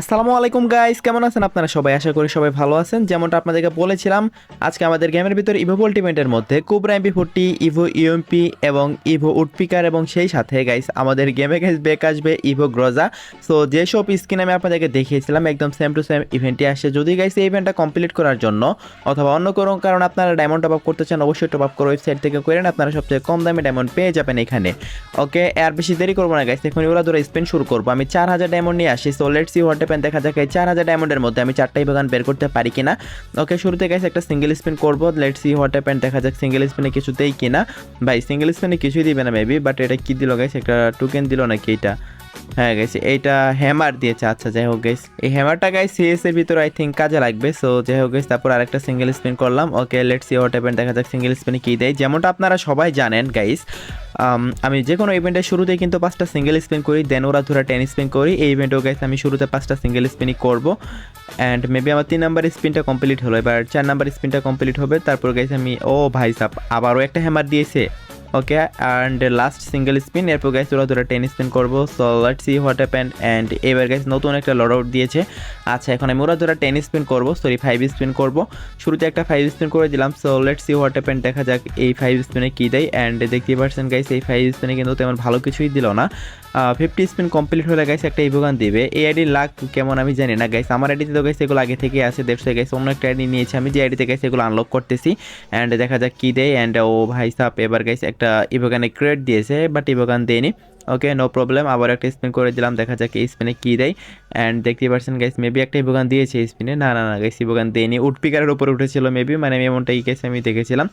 আসসালামু আলাইকুম গাইস, কেমন আছেন আপনারা সবাই? আশা করি সবাই ভালো আছেন। যেমনটা আপনাদেরকে বলেছিলাম, আজকে আমাদের গেমের ভিতর ইভো আল্টিমেটের মধ্যে কোবরা এমপি40, ইভো ইউএমপি এবং ইভো উডপিকার এবং সেই সাথে গাইস আমাদের গেমে গাইস ব্যাক আসবে ইভো গ্রোজা। সো যেসব স্কিন আমি আপনাদেরকে দেখিয়েছিলাম একদম সেম টু সেম ইভেন্টে আসছে। যদি গাইস এই ইভেন্টটা কমপ্লিট করার জন্য অথবা অন্য কোনো কারণ আপনারা ডায়মন্ড টপ আপ করতে চান, অবশ্যই টপ আপ করে ওয়েবসাইট থেকে করেন, আপনারা সবচেয়ে কম দামে ডায়মন্ড পেয়ে যাবেন এখানে। ওকে, আর বেশি দেরি করবো না গাইস, এখন ওরা ধরে স্পেন শুরু করবো। আমি 4000 ডায়মন্ড নিয়ে আসি। So let's see what happen. দেখা যাক এই 4000 ডায়মন্ডের মধ্যে আমি চারটাই বাগান বের করতে পারি কিনা। ওকে, শুরুতে গাইস একটা সিঙ্গেল স্পিন করবো। Let's see what happen. দেখা যাক সিঙ্গেল স্পিনে কিছুতেই কিনা। ভাই সিঙ্গেল স্পিনে কিছুই দিবে না মেবি, বাট এটা কি দিল গাইস? একটা টোকেন দিল নাকি এটা? হ্যাঁ গাইস, এইটা হ্যামার দিয়েছে। আচ্ছা যাই হোক গাইস, এই হ্যামারটা গাইস সিএস এর ভিতরে আই থিঙ্ক কাজে লাগবে। সো যাই হোক গাইস, তারপর আরেকটা সিঙ্গেল স্পিন করলাম। ওকে, লেটস সি হোয়াট হ্যাপেন। দেখা যাক সিঙ্গেল স্পিনে কি দেয়। যেমনটা আপনারা সবাই জানেন গাইস, আমি যে কোনো ইভেন্টের শুরুতেই কিন্তু 5টা সিঙ্গেল স্পিন করি, দেন ওরা ধরে 10 স্পিন করি। এই ইভেন্টেও গাইস আমি শুরুতে 5টা সিঙ্গেল স্পিনই করবো। অ্যান্ড মেবি আমার 3 নাম্বার স্পিনটা কমপ্লিট হলো, এবার 4 নাম্বার স্পিনটা কমপ্লিট হবে। তারপর গাইস আমি ভাই সাব আবারও একটা হ্যামার দিয়েছে। ওকে, অ্যান্ড লাস্ট সিঙ্গেল স্পিন, এরপর গাইস ওরা ধরে 10 স্পিন করবো। So let's see what happened. And এবার গাইস নতুন একটা লড আউট দিয়েছে। আচ্ছা, এখন আমি ওরা ধরে 10 স্পিন করবো, সরি 5 স্পিন করবো। শুরুতে একটা 5 স্পিন করে দিলাম। So let's see what happened. দেখা যাক এই 5 স্পিনে কী দেয়। অ্যান্ড দেখতেই পারছেন গাইস, এই 5 স্পিনে কিন্তু তেমন ভালো কিছুই দিল না। 50 স্পিন কমপ্লিট হলে গাইস একটা ইভোগান দিবে। এই আইডির লাক কেমন আমি জানি না গাইস, আমার আইডিতে তো গাইস এগুলো আগে থেকে আছে। দেখছো গাইস, অন্য একটা আইডি নিয়েছি আমি, যে আইডিতে গাইস এগুলো আনলক করতেছি। অ্যান্ড দেখা যাক কী দেয়। অ্যান্ড ভাই সাপ এবার গাইস একটা ইভোগানে ক্রেড দিয়েছে, বাট ইভোগান দেয়নি। ওকে, নো প্রবলেম, আবার একটা স্পিন করে দিলাম। দেখা যাক এই স্পিনে কী দেয়। অ্যান্ড দেখতেই পারছেন গাইস, মেবি একটা ইভোগান দিয়েছে এই স্পিনে। না না না গাইস, ইভোগান দেয়নি, উডপিকারের উপরে উঠেছিল মেবি, মানে আমি এমনটাই গাইস আমি দেখেছিলাম।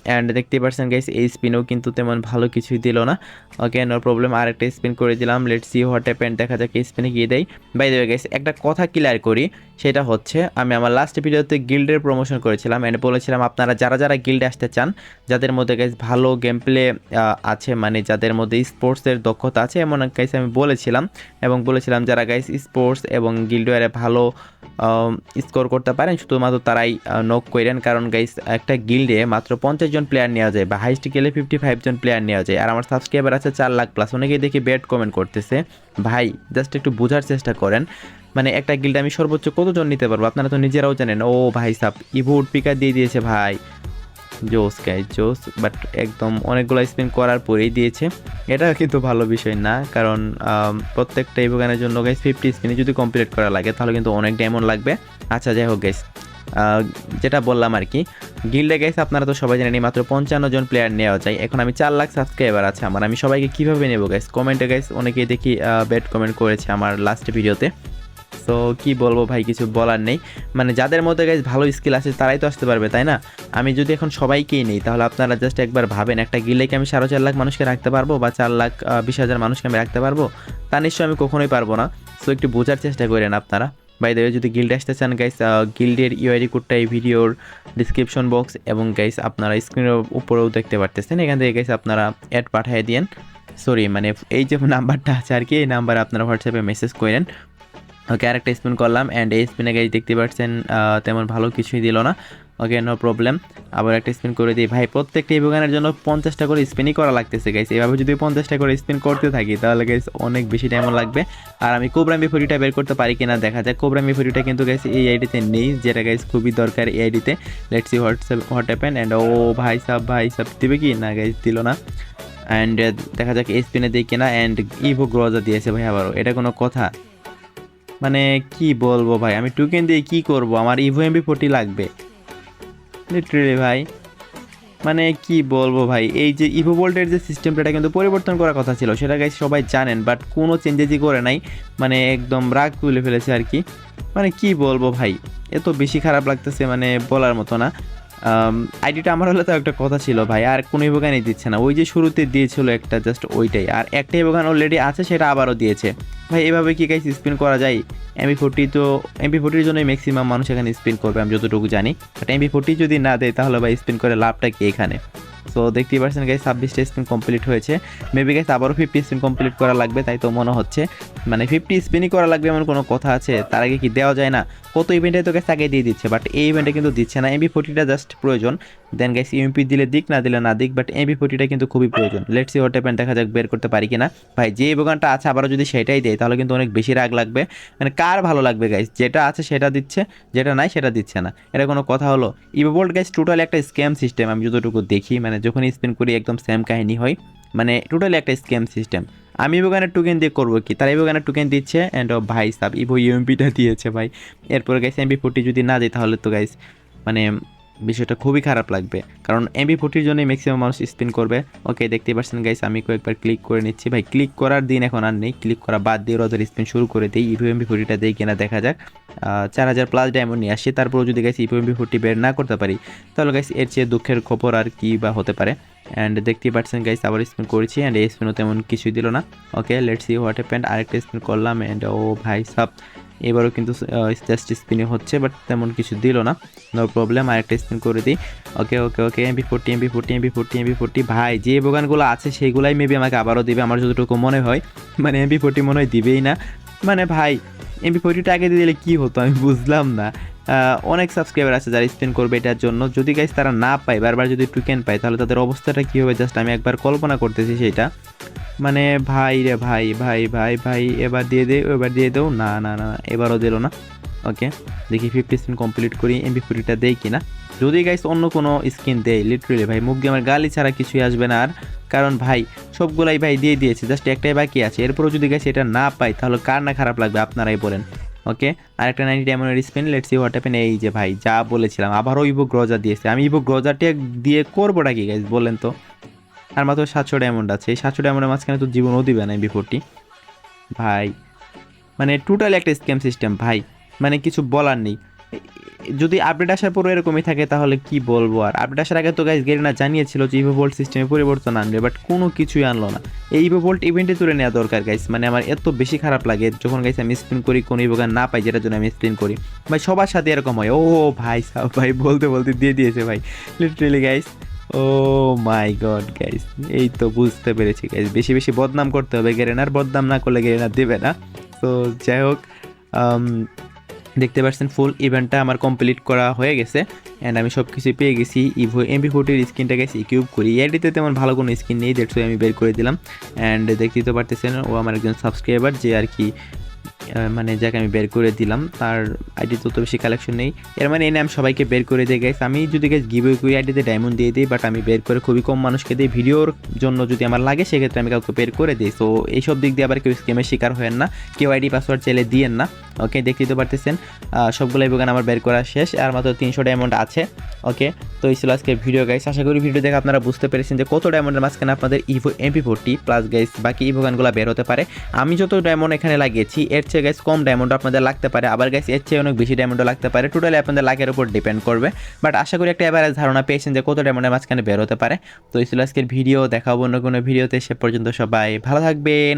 অ্যান্ড দেখতেই পারছেন গাইস এই স্পিনেও কিন্তু তেমন ভালো কিছুই দিল না। ওকে, নো প্রবলেম, আর একটা স্পিন করে দিলাম। Let's see what happened. দেখা যাক এই স্পিনে গিয়ে দেয়। বাই দ্য ওয়ে গাইস, একটা কথা ক্লিয়ার করি, সেটা হচ্ছে আমি আমার লাস্ট ভিডিওতে গিল্ডের প্রমোশন করেছিলাম অ্যান্ড বলেছিলাম আপনারা যারা যারা গিল্ডে আসতে চান, যাদের মধ্যে গাইস ভালো গেম প্লে আছে, মানে যাদের মধ্যে স্পোর্টসের দক্ষতা আছে, এমন গাইস আমি বলেছিলাম। এবং বলেছিলাম যারা গাইস স্পোর্টস এবং গিল্ডওয়ারে ভালো স্কোর করতে পারেন শুধুমাত্র তারাই নক করেন। কারণ গাইস একটা গিল্ডে মাত্র 50 জন প্লেয়ার নেওয়া যায়, বা হাইস্ট গেলে 55 জন প্লেয়ার নেওয়া যায়। আর আমার সাবস্ক্রাইবার আছে 4 লাখ প্লাস। অনেকেই দেখি ব্যাড কমেন্ট করতেছে। ভাই জাস্ট একটু বোঝার চেষ্টা করেন, মানে একটা গিল্ডে আমি সর্বোচ্চ কতজন নিতে পারবো আপনারা তো নিজেরাও জানেন। ভাই সাব ইভো উডপিকার দিয়ে দিয়েছে ভাই, জোস গাইস জোস, বাট একদম অনেকগুলো স্পিন করার পরেই দিয়েছে। এটা কিন্তু ভালো বিষয় না, কারণ প্রত্যেকটা ইভোগানের জন্য গাইস 50 স্পিনে যদি কমপ্লিট করা লাগে তাহলে কিন্তু অনেক ডায়মন্ড লাগবে। আচ্ছা যাই হোক গাইস, যেটা বললাম আর কি, গিল্ডে গাইস আপনারা তো সবাই জানেন মাত্র 55 জন প্লেয়ার নেওয়া যায়। এখন আমি 4 লাখ সাবস্ক্রাইবার আছে আমার, আমি সবাইকে কীভাবে নেবো গাইস? কমেন্টে গাইস অনেকেই দেখি ব্যাড কমেন্ট করেছে আমার লাস্ট ভিডিওতে। সো কি বলবো ভাই, কিছু বলার নেই। মানে যাদের মধ্যে গাইস ভালো স্কিল আছে তারাই তো আসতে পারবে, তাই না? আমি যদি এখন সবাইকেই নেই তাহলে আপনারা জাস্ট একবার ভাবেন, একটা গিল্ডে কি আমি 4.5 লাখ মানুষকে রাখতে পারবো, বা 4,20,000 মানুষকে আমি রাখতে পারবো? তা নিশ্চয়ই আমি কখনোই পারবো না। সো একটু বোঝার চেষ্টা করেন আপনারা। বাই দ্য ওয়ে, যদি গিল্ডে আসতে চান গাইস, গিল্ডের ইউআইডি কোডটা এই ভিডিওর ডিসক্রিপশন বক্স এবং গাইস আপনারা স্ক্রিনের উপরেও দেখতে পারতেছেন। এখান থেকে গাইস আপনারা অ্যাড পাঠিয়ে দিয়েন, সরি মানে এই যে নাম্বারটা আছে আর কি, এই নাম্বারে আপনারা হোয়াটসঅ্যাপে মেসেজ করেন। ওকে, আরেকটা স্পিন করলাম অ্যান্ড এই স্পিনে গাইস দেখতে পাচ্ছেন তেমন ভালো কিছুই দিল না। ওকে, নো প্রবলেম, আবার একটা স্পিন করে দিই। ভাই প্রত্যেকটা ইভোগানের জন্য 50টা করে স্পিনই করা লাগতেছে গাইস। এভাবে যদি 50টা করে স্পিন করতে থাকি তাহলে গাইস অনেক বেশি টাইম লাগবে। আর আমি কোবরা এমপি40টা বের করতে পারি কিনা দেখা যায়। কোবরা এমপি40টা কিন্তু গাইস এই আইডিতে নেই, যেটা গাইস খুবই দরকার এই আইডিতে। Let's see what happen. And ভাই সাব দিবে কি না গাইস? দিল না। অ্যান্ড দেখা যাক এই স্পিনে দিই কিনা। অ্যান্ড ইভো গ্রোজা দিয়েছে ভাই আবারও, এটা কোনো কথা? মানে কি বলবো ভাই, আমি টোকেন দিয়ে কি করব? আমার ইভো এমপি40 লাগবে লিটারেলি ভাই। মানে কি বলবো ভাই, এই যে ইভো ভোল্টের যে সিস্টেমটা কিন্তু পরিবর্তন করার কথা ছিল, সেটা গাইস সবাই জানেন, বাট কোনো চেঞ্জেসই করে নাই। মানে একদম রাগ তুলে ফেলেছে আর কি। মানে কি বলবো ভাই, এত বেশি খারাপ লাগতেছে, মানে বলার মতো না। আইডিটা আমার হলে তো একটা কথা ছিল ভাই, আর কোনো ইভোগানই দিচ্ছে না। ওই যে শুরুতে দিয়েছিল একটা, জাস্ট ওইটাই, আর একটা ইভোগান অলরেডি আছে সেটা আবারও দিয়েছে। ভাই এভাবে কি গাইস স্পিন করা যায়? এমপি40 তো এমপি40 জন্যই ম্যাক্সিমাম মানুষ এখানে স্পিন করবে আমি যতটুকু জানি, বাট এমপি40 যদি না দেয় তাহলে ভাই স্পিন করে লাভটা কি এখানে? সো সো দেখতেই পাচ্ছেন গাইস 26টা স্পিন কমপ্লিট হয়েছে। মেবি গাইস আবারও 50 স্পিন কমপ্লিট করা লাগবে, তাই তো মনে হচ্ছে। মানে 50 স্পিনই করা লাগবে এমন কোনো কথা আছে? তার আগে কি দেওয়া যায় না? কত ইভেন্টে তো গাইস আগে দিয়ে দিচ্ছে, বাট এই ইভেন্টে কিন্তু দিচ্ছে না। MP40টা জাস্ট প্রয়োজন, দেন গাইস ইউএমপি দিলে দিক, না দিলে না দিক, বাট MP40টা কিন্তু খুবই প্রয়োজন। লেটস সি হোয়াট হ্যাপেন, দেখা যাক বের করতে পারি কিনা। ভাই যে ইভোগানটা আছে আবারও যদি সেটাই দেয় তাহলে কিন্তু অনেক বেশি রাগ লাগবে। মানে কার ভালো লাগবে গাইস? যেটা আছে সেটা দিচ্ছে, যেটা নাই সেটা দিচ্ছে না, এটা কোনো কথা হলো? ইভোবোল্ট গাইস টোটালি একটা স্ক্যাম সিস্টেম, আমি যতটুকু দেখি। মানে যখন স্পিন করি একদম সেম কাহিনী হয়, মানে টোটালি একটা স্ক্যাম সিস্টেম। আমি ইভোগানের টোকেন দিয়ে করবো কি? তারা ইভোগানের টোকেন দিচ্ছে অ্যান্ড ভাই সাব ইভো ইউএমপিটা দিয়েছে ভাই। এরপরে গাইস MP40 যদি না দিই তাহলে তো গাইস মানে বিষয়টা খুবই খারাপ লাগবে, কারণ MP40 জন্যই ম্যাক্সিমাম মানুষ স্পিন করবে। ওকে দেখতেই পাচ্ছেন গাইস, আমি কয়েকবার ক্লিক করে নিচ্ছি। ভাই ক্লিক করার দিন এখন আর নেই, ক্লিক করা বাদ দিয়ে ওদের স্পিন শুরু করে দিই। ইভো MP40টা দেই কিনা দেখা যাক। 4000 প্লাস ডায়মন্ড নিয়ে আসি, তারপরেও যদি গাইস ইভো MP40 বের না করতে পারি তাহলে গাইস এর চেয়ে দুঃখের খবর আর কি বা হতে পারে। অ্যান্ড দেখতেই পাচ্ছেন গাইস আবার স্পিন করেছি অ্যান্ড এই স্পিনও তেমন কিছুই দিল না। Okay let's see what happened, আরেকটা স্পিন করলাম অ্যান্ড ও ভাই সাব এবারও কিন্তু জাস্ট স্পিনে হচ্ছে, বাট তেমন কিছু দিল না। নো প্রবলেম, আরেকটা স্পিন করে দিই। ওকে ওকে ওকে MP40 ভাই যে বোগানগুলো আছে সেইগুলাই মেবি আমাকে আবারও দিবে আমার যতটুকু মনে হয়। মানে MP40 মনে হয় দিবেই না। মানে ভাই MP40টা আগে দিয়ে দিলে কী হতো আমি বুঝলাম না। অনেক সাবস্ক্রাইবার আছে যারা স্পেন করবে এটার জন্য, যদি গাইস তারা না পায়, বারবার যদি টোকেন পায় তাহলে তাদের অবস্থাটা কী হবে জাস্ট আমি একবার কল্পনা করতেছি সেটা। মানে ভাই রে ভাই ভাই ভাই ভাই এবার দিয়ে দে, এবার দিয়ে দেও, না না না এবারও দিল না। ওকে দেখি 50 স্পিন কমপ্লিট করি, MP40টা দেই কিনা। যদি গাইস অন্য কোনো স্কিন দেয় লিটারেলি ভাই মুখ দিয়ে আমার গালি ছাড়া কিছুই আসবে না আর, কারণ ভাই সবগুলাই ভাই দিয়ে দিয়েছে, জাস্ট একটাই বাকি আছে। এরপরও যদি গাইস এটা না পাই তাহলে কার না খারাপ লাগবে আপনারাই বলেন। ওকে আরেকটা 90 ডায়মন্ডের spin, let's see what happen. এই যে ভাই যা বলেছিলাম আবারও ইভো গ্রোজা দিয়েছে। আমি ইভো গ্রোজাটা দিয়ে করবোটা কি গাইস বলেন তো? আর মাত্র 700 ডায়মন্ড আছে, এই 700 ডায়মন্ডের মাঝখানে তো জীবনও দিবে না MP40 ভাই। মানে টোটালি একটা স্ক্যাম সিস্টেম ভাই, মানে কিছু বলার নেই। যদি আপডেট আসার পরও এরকমই থাকে তাহলে কি বলবো আর। আপডেট আসার আগে তো গাইস গেরিনা জানিয়েছিল যে ইভোভোল্ট সিস্টেমে পরিবর্তন আনবে, বাট কোনো কিছুই আনলো না। এই ইভোভোল্ট ইভেন্টে তুলে নেওয়া দরকার গাইস, মানে আমার এত বেশি খারাপ লাগে যখন গাইস আমি স্পিন করি কোনো ইভোগান না পাই যেটার জন্য আমি স্পিন করি। ভাই সবার সাথে এরকম হয়। ও ভাই সাহেব ভাই বলতে বলতে দিয়ে দিয়েছে ভাই লিটারেলি গাইস। ও মাই গড গাইস, এই তো বুঝতে পেরেছি গাইস, বেশি বেশি বদনাম করতে হবে গেরেনার, বদনাম না করলে গেরেনার দেবে না। তো যাই হোক, দেখতে পাচ্ছেন ফুল ইভেন্টটা আমার কমপ্লিট করা হয়ে গেছে অ্যান্ড আমি সব কিছু পেয়ে গেছি। ইভো MP40 স্কিনটা গেছি কিউব করি, এডিতে তেমন ভালো কোনো স্কিন নেই, দ্যাটস আমি বের করে দিলাম। অ্যান্ড দেখতেই তো পারতেছেন ও আমার একজন সাবস্ক্রাইবার যে আর কি মানে যাকে আমি বের করে দিলাম, তার আইডি তত বেশি কালেকশন নেই। এর মানে এনে আমি সবাইকে বের করে দিই গাইস। আমি যদি গাইস গিভওয়ে করি আইডিতে ডায়মন্ড দিয়ে দিই, বাট আমি বের করে খুবই কম মানুষকে দিই। ভিডিওর জন্য যদি আমার লাগে সেক্ষেত্রে আমি কাউকে বের করে দিই। সো এইসব দিক দিয়ে আবার কেউ স্ক্যামের শিকার হয়েন না, কেউ আইডি পাসওয়ার্ড চাইলে দিয়েন না। ওকে দেখতেই তো পারতেছেন সবগুলো ইভোগান আমার বের করা শেষ, আর মাত্র 300 ডায়মন্ড আছে। ওকে তো এই ছিল আজকের ভিডিও গাইস, আশা করি ভিডিও দেখে আপনারা বুঝতে পেরেছেন যে কত ডায়মন্ডের মাঝখানে আপনাদের ইভো MP40 প্লাস গাইস বাকি ইভোগানগুলো বের হতে পারে। আমি যত ডায়মন্ড এখানে লাগিয়েছি এর চেয়ে গাইস কম ডায়মন্ড আপনাদের লাগতে পারে, আবার গাইস এর চেয়ে অনেক বেশি ডায়মন্ডও লাগতে পারে, টোটালি আপনাদের লাখের উপর ডিপেন্ড করবে। বাট আশা করি একটা এভারেজ ধারণা পেয়েছেন যে কত ডায়মন্ডের মাঝখানে বের হতে পারে। তো এই ছিল আজকের ভিডিও, দেখা হবে অন্য কোনো ভিডিওতে, সে পর্যন্ত সবাই ভালো থাকবেন।